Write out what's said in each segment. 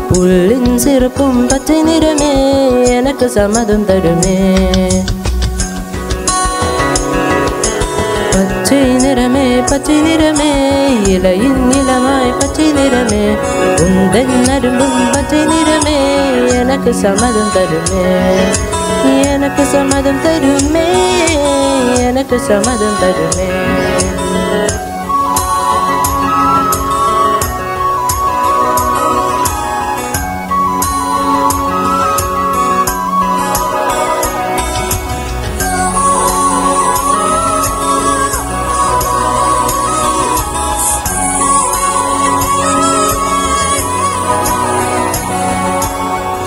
புல்லின் சிறப்பும் பச்சை நிறமே எனக்கு சம்மதம் தருமே. பச்சை நிறமே பச்சை நிறமே இலையின் நிலமாய் பச்சை நிறமே உந்தன் நரும்பும் பச்சை நிறமே எனக்கு சம்மதம் தருமே. எனக்கு சம்மதம் தருமே எனக்கு சம்மதம் தருமே.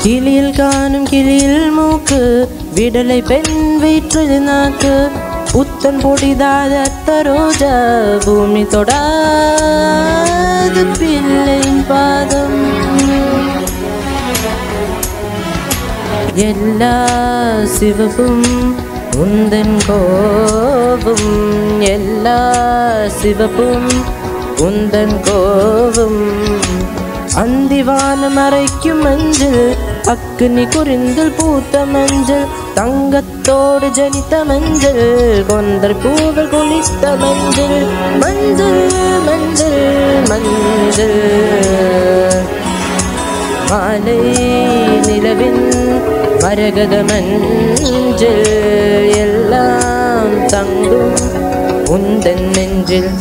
கிளியில் காணும் கிளியில் மூக்கு விடலை பெண் வீற்றது நாக்கு புத்தன் பொடிதாத ரோஜா பூமி தொடாது பிள்ளையின் பாதம். எல்லா சிவப்பும் உந்தன் கோபம் எல்லா சிவப்பும் உந்தன் கோபம். அந்திவானம் மறைக்கும் மஞ்சள் அக்னி குறிந்தில் பூத்த மஞ்சள் தங்கத்தோடு ஜனித்த மஞ்சள் கொந்தர் பூவில் குளித்த மஞ்சள். மஞ்சள் மஞ்சள் மஞ்சள் மாலை நிலவின் மரகத மஞ்சள் எல்லாம் தங்கும் உந்தன் நெஞ்சில்.